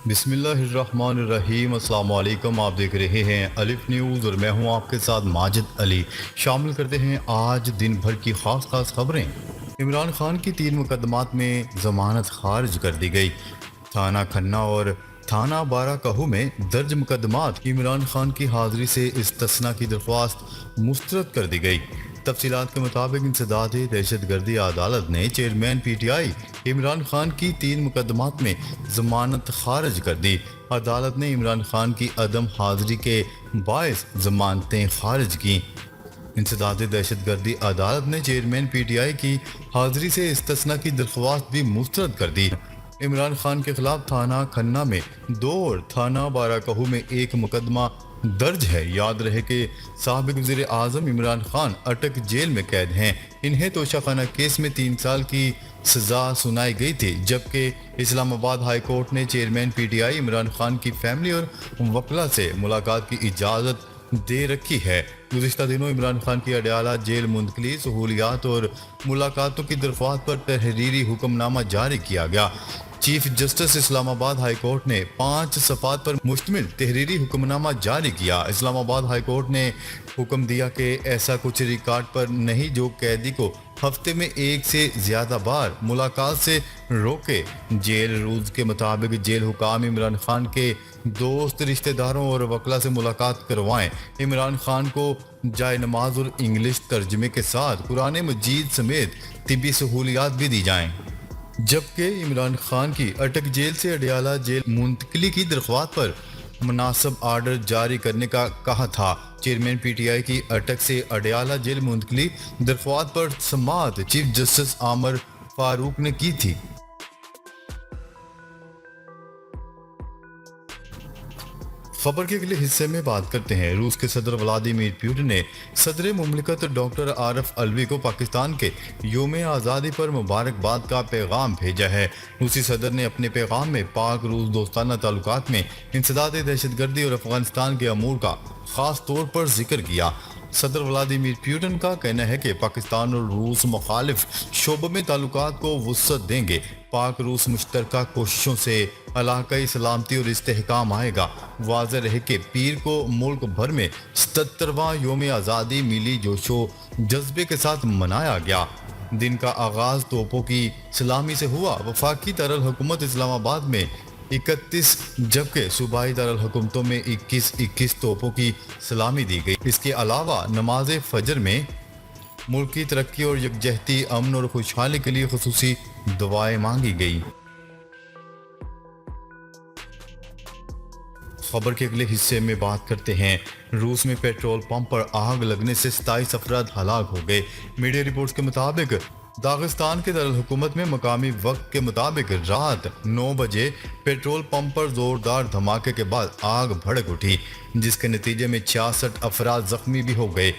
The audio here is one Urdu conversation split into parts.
بسم اللہ الرحمن الرحیم۔ السلام علیکم، آپ دیکھ رہے ہیں الف نیوز اور میں ہوں آپ کے ساتھ ماجد علی۔ شامل کرتے ہیں آج دن بھر کی خاص خبریں۔ عمران خان کی 3 مقدمات میں ضمانت خارج کر دی گئی۔ تھانہ کھنہ اور تھانہ بارہ کہو میں درج مقدمات عمران خان کی حاضری سے استثناء کی درخواست مسترد کر دی گئی۔ تفصیلات کے مطابق انسداد دہشت گردی عدالت نے chairman P T I Imran Khan کی 3 مقدمات میں ضمانت خارج کر دی۔ عدالت نے عمران خان کی عدم حاضری کے باعث ضمانتیں خارج کیں۔ انسداد دہشت گردی عدالت نے چیئرمین پی ٹی آئی کی حاضری سے استثناء کی درخواست بھی مسترد کر دی۔ عمران خان کے خلاف تھانہ کھنہ میں 2 اور تھانہ بارہ کہو میں 1 مقدمہ درج ہے۔ یاد رہے کہ سابق وزیر اعظم عمران خان اٹک جیل میں قید ہیں۔ انہیں توشہ خانہ کیس میں 3 سال کی سزا سنائی گئی تھی، جبکہ اسلام آباد ہائی کورٹ نے chairman P T I Imran Khan کی فیملی اور وکلاء سے ملاقات کی اجازت دے رکھی ہے۔ گزشتہ دنوں عمران خان کی اڈیالہ جیل منتقلی، سہولیات اور ملاقاتوں کی درخواست پر تحریری حکم نامہ جاری کیا گیا۔ چیف جسٹس اسلام آباد ہائی کورٹ نے 5 صفحات پر مشتمل تحریری حکم نامہ جاری کیا۔ اسلام آباد ہائی کورٹ نے حکم دیا کہ ایسا کچھ ریکارڈ پر نہیں جو قیدی کو ہفتے میں 1 سے زیادہ بار ملاقات سے روکے۔ جیل رولز کے مطابق جیل حکام عمران خان کے دوست، رشتہ داروں اور وکلاء سے ملاقات کروائیں۔ عمران خان کو جائے نماز اور انگلش ترجمے کے ساتھ قرآن مجید سمیت طبی سہولیات بھی دی جائیں۔ جبکہ عمران خان کی اٹک جیل سے اڈیالہ جیل منتقلی کی درخواست پر مناسب آرڈر جاری کرنے کا کہا تھا۔ چیئرمین پی ٹی آئی کی اٹک سے اڈیالہ جیل منتقلی درخواست پر سماعت چیف جسٹس عامر فاروق نے کی تھی۔ خبر کے اگلے حصے میں بات کرتے ہیں۔ روس کے صدر ولادیمیر پوٹن نے صدر مملکت ڈاکٹر عارف علوی کو پاکستان کے یوم آزادی پر مبارکباد کا پیغام بھیجا ہے۔ روسی صدر نے اپنے پیغام میں پاک روس دوستانہ تعلقات میں انسداد دہشت گردی اور افغانستان کے امور کا خاص طور پر ذکر کیا۔ صدر ولادیمیر پوٹن کا کہنا ہے کہ پاکستان اور روس مخالف شعبوں میں تعلقات کو وسعت دیں گے۔ پاک روس مشترکہ کوششوں سے علاقائی سلامتی اور استحکام آئے گا۔ واضح رہے کہ پیر کو ملک بھر میں 77واں یوم آزادی ملی جوش و جذبے کے ساتھ منایا گیا۔ دن کا آغاز توپوں کی سلامی سے ہوا۔ وفاقی دارالحکومت اسلام آباد میں 31 جبکہ صوبائی دارالحکومتوں میں 21 توپوں کی سلامی دی گئی۔ اس کے علاوہ نماز فجر میں ملک کی ترقی اور یکجہتی، امن اور خوشحالی کے لیے خصوصی دعائیں مانگی گئی۔ خبر کے اگلے حصے میں بات کرتے ہیں۔ روس میں پیٹرول پمپ پر آگ لگنے سے 27 افراد ہلاک ہو گئے۔ میڈیا رپورٹس کے مطابق داغستان کے دارالحکومت میں مقامی وقت کے مطابق رات 9 بجے پیٹرول پمپ پر زوردار دھماکے کے بعد آگ بھڑک اٹھی، جس کے نتیجے میں 66 افراد زخمی بھی ہو گئے۔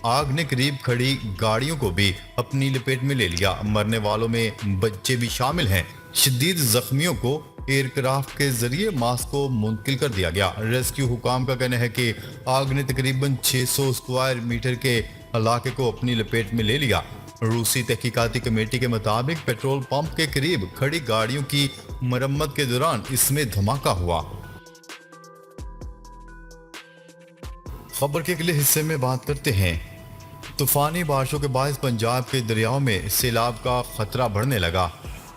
آگ نے قریب کھڑی گاڑیوں کو بھی اپنی لپیٹ میں لے لیا۔ مرنے والوں میں بچے بھی شامل ہیں۔ شدید زخمیوں کو ایئر کرافٹ کے ذریعے ماسکو منتقل کر دیا گیا۔ ریسکیو حکام کا کہنا ہے کہ آگ نے تقریباً 600 اسکوائر میٹر کے علاقے کو اپنی لپیٹ میں لے لیا۔ روسی تحقیقاتی کمیٹی کے مطابق پیٹرول پمپ کے قریب کھڑی گاڑیوں کی مرمت کے دوران اس میں دھماکہ ہوا۔ خبر کے اگلے حصے میں بات کرتے ہیں۔ طوفانی بارشوں کے باعث پنجاب کے دریاؤں میں سیلاب کا خطرہ بڑھنے لگا۔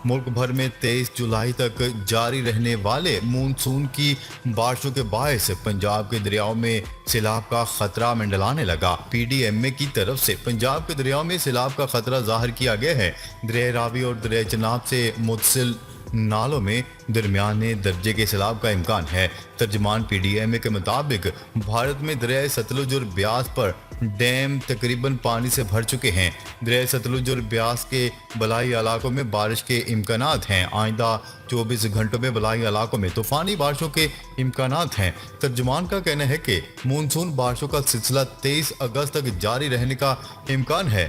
ملک بھر میں 23 جولائی تک جاری رہنے والے مونسون کی بارشوں کے باعث پنجاب کے دریاؤں میں سیلاب کا خطرہ منڈلانے لگا۔ پی ڈی ایم اے کی طرف سے پنجاب کے دریاؤں میں سیلاب کا خطرہ ظاہر کیا گیا ہے۔ دریائے راوی اور دریائے چناب سے متصل نالوں میں درمیانے درجے کے سیلاب کا امکان ہے۔ ترجمان پی ڈی ایم اے کے مطابق بھارت میں دریائے ستلج اور بیاس پر ڈیم تقریباً پانی سے بھر چکے ہیں۔ دریائے ستلج اور بیاس کے بلائی علاقوں میں بارش کے امکانات ہیں۔ آئندہ 24 گھنٹوں میں بلائی علاقوں میں طوفانی بارشوں کے امکانات ہیں۔ ترجمان کا کہنا ہے کہ مونسون بارشوں کا سلسلہ 23 اگست تک جاری رہنے کا امکان ہے۔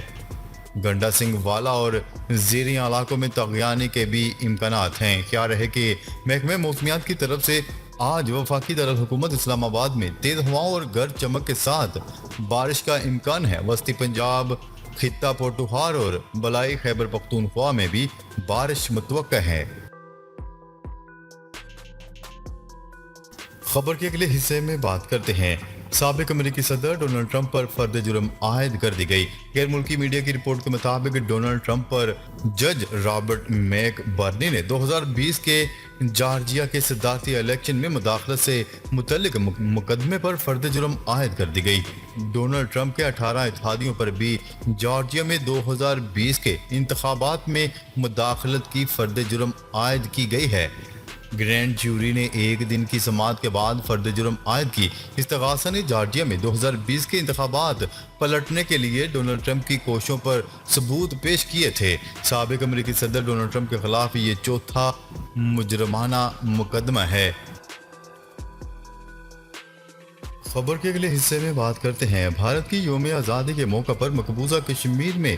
گنڈا سنگھ والا اور زیریں علاقوں میں طغیانی کے بھی امکانات ہیں۔ خیال رہے کہ محکمہ موسمیات کی طرف سے آج وفاقی دارالحکومت اسلام آباد میں تیز ہواؤں اور گرج چمک کے ساتھ بارش کا امکان ہے۔ وسطی پنجاب، خطہ پوٹوہار اور بلائی خیبر پختونخوا میں بھی بارش متوقع ہے۔ خبر کے اگلے حصے میں بات کرتے ہیں سابق امریکی صدر ڈونلڈ ٹرمپ پر فرد جرم عائد کر دی گئی۔ غیر ملکی میڈیا کی رپورٹ کے مطابق ڈونلڈ ٹرمپ پر جج رابرٹ میک برنی نے 2020 کے جارجیا کے صدارتی الیکشن میں مداخلت سے متعلق مقدمے پر فرد جرم عائد کر دی گئی۔ ڈونلڈ ٹرمپ کے 18 اتحادیوں پر بھی جارجیا میں 2020 کے انتخابات میں مداخلت کی فرد جرم عائد کی گئی ہے۔ گرینڈ جیوری نے ایک دن کی سماعت کے بعد فرد جرم عائد کی۔ استغاثہ نے جارجیا میں 2020 کے انتخابات پلٹنے کے لیے ڈونلڈ ٹرمپ کی کوششوں پر ثبوت پیش کیے تھے۔ سابق امریکی صدر ڈونلڈ ٹرمپ کے خلاف یہ چوتھا مجرمانہ مقدمہ ہے۔ خبر کے اگلے حصے میں بات کرتے ہیں بھارت کی یوم آزادی کے موقع پر مقبوضہ کشمیر میں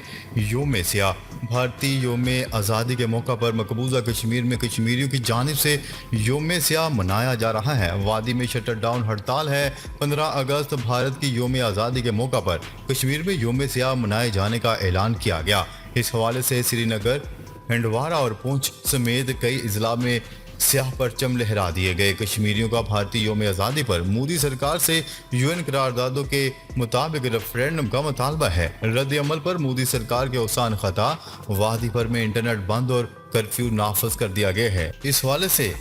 یوم سیاہ۔ بھارتی یوم آزادی کے موقع پر مقبوضہ کشمیر میں کشمیریوں کی جانب سے یوم سیاہ منایا جا رہا ہے۔ وادی میں شٹر ڈاؤن ہڑتال ہے۔ 15 اگست بھارت کی یوم آزادی کے موقع پر کشمیر میں یوم سیاہ منائے جانے کا اعلان کیا گیا۔ اس حوالے سے سری نگر، ہنڈوارہ اور پونچھ سمیت کئی اضلاع میں سیاہ پرچم لہرا دیے گئے۔ کشمیریوں کا بھارتی یوم آزادی پر مودی سرکار سے UN قراردادوں کے مطابق ریفرینڈم کا مطالبہ ہے۔ رد عمل پر مودی سرکار کے اوسان خطا، وادی بھر میں انٹرنیٹ بند اور کرفیو نافذ کر دیا گیا ہے۔ اس حوالے سے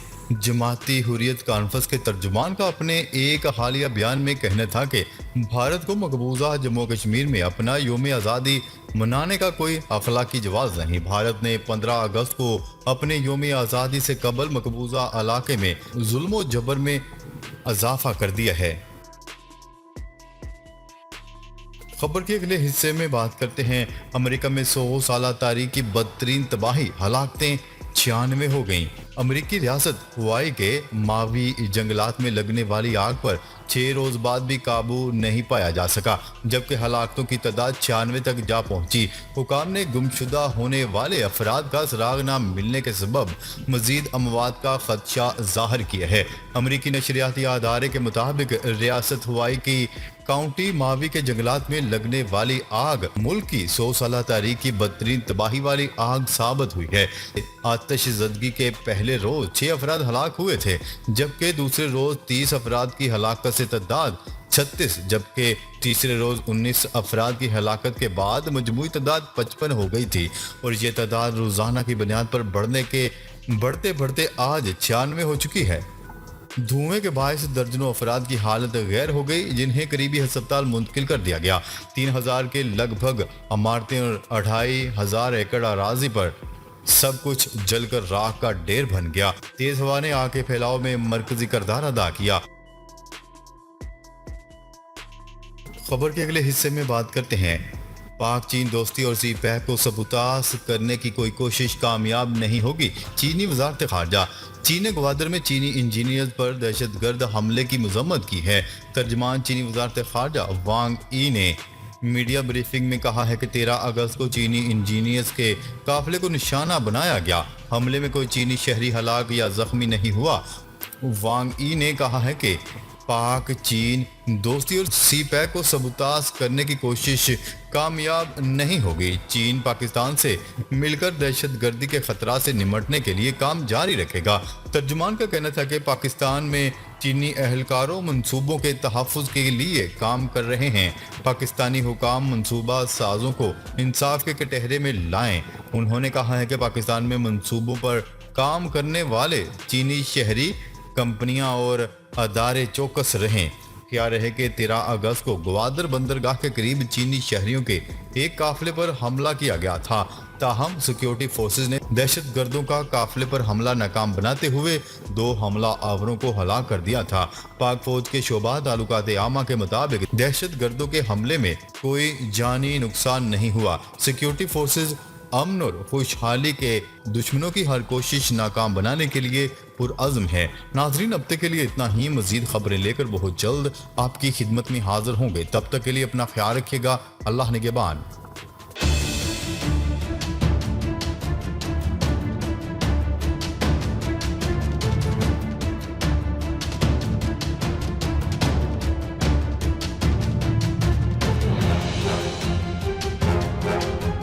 جماعتی حریت کانفرنس کے ترجمان کا اپنے ایک حالیہ بیان میں کہنا تھا کہ بھارت کو مقبوضہ جموں کشمیر میں اپنا یوم آزادی منانے کا کوئی اخلاقی جواز نہیں۔ بھارت نے 15 اگست کو اپنے یوم آزادی سے قبل مقبوضہ علاقے میں ظلم و جبر میں اضافہ کر دیا ہے۔ خبر کے اگلے حصے میں بات کرتے ہیں امریکہ میں 100 سالہ تاریخ کی بدترین تباہی، ہلاکتیں 96 ہو گئیں۔ امریکی ریاست ہوائی کے ماوی جنگلات میں لگنے والی آگ پر 6 روز بعد بھی قابو نہیں پایا جا سکا، جبکہ ہلاکتوں کی تعداد 96 تک جا پہنچی۔ حکام نے گمشدہ ہونے والے افراد کا سراغ نہ ملنے کے سبب مزید اموات کا خدشہ ظاہر کیا ہے۔ امریکی نشریاتی ادارے کے مطابق ریاست ہوائی کی کاؤنٹی ماوی کے جنگلات میں لگنے والی آگ ملک کی 100 سالہ تاریخ کی بدترین تباہی والی آگ ثابت ہوئی ہے۔ آتش زدگی کے پہلے روز 6 افراد ہلاک ہوئے تھے، جبکہ دوسرے روز 30 افراد کی ہلاکت سے تعداد 36، جبکہ تیسرے روز 19 افراد کی ہلاکت کے بعد مجموعی تعداد 55 ہو گئی تھی، اور یہ تعداد روزانہ کی بنیاد پر بڑھتے بڑھتے آج 96 ہو چکی ہے۔ دھوئیں کے باعث درجنوں افراد کی حالت غیر ہو گئی، جنہیں قریبی ہسپتال منتقل کر دیا گیا۔ 3000 کے لگ بھگ عمارتیں اور 2500 ایکڑ اراضی پر سب کچھ جل کر راکھ کا ڈھیر بن گیا۔ تیز ہوا نے آگ کے پھیلاؤ میں مرکزی کردار ادا کیا۔ خبر کے اگلے حصے میں بات کرتے ہیں پاک چین دوستی اور سی پیک کو سبوتاژ کرنے کی کوئی کوشش کامیاب نہیں ہوگی، چینی وزارت خارجہ۔ چین نے گوادر میں چینی انجینئرز پر دہشت گرد حملے کی مذمت کی ہے۔ ترجمان چینی وزارت خارجہ وانگ ای نے میڈیا بریفنگ میں کہا ہے کہ 13 اگست کو چینی انجینئرز کے قافلے کو نشانہ بنایا گیا۔ حملے میں کوئی چینی شہری ہلاک یا زخمی نہیں ہوا۔ وانگ ای نے کہا ہے کہ پاک چین دوستی اور سی پیک کو سبوتاژ کرنے کی کوشش کامیاب نہیں ہوگی۔ چین پاکستان سے مل کر دہشت گردی کے خطرات سے نمٹنے کے لیے کام جاری رکھے گا۔ ترجمان کا کہنا تھا کہ پاکستان میں چینی اہلکاروں منصوبوں کے تحفظ کے لیے کام کر رہے ہیں۔ پاکستانی حکام منصوبہ سازوں کو انصاف کے کٹہرے میں لائیں۔ انہوں نے کہا ہے کہ پاکستان میں منصوبوں پر کام کرنے والے چینی شہری کمپنیاں اور ادارے چوکس رہیں۔ کیا رہے کہ 13 اگست کو گوادر بندرگاہ کے قریب چینی شہریوں کے ایک قافلے پر حملہ کیا گیا تھا، تاہم سیکیورٹی فورسز نے دہشت گردوں کا قافلے پر حملہ ناکام بناتے ہوئے 2 حملہ آوروں کو ہلاک کر دیا تھا۔ پاک فوج کے شعبہ تعلقات عامہ کے مطابق دہشت گردوں کے حملے میں کوئی جانی نقصان نہیں ہوا۔ سیکیورٹی فورسز امن اور خوشحالی کے دشمنوں کی ہر کوشش ناکام بنانے کے لیے پرعزم ہے۔ ناظرین، اب تک کے لیے اتنا ہی۔ مزید خبریں لے کر بہت جلد آپ کی خدمت میں حاضر ہوں گے۔ تب تک کے لیے اپنا خیال رکھیے گا۔ اللہ نگہبان۔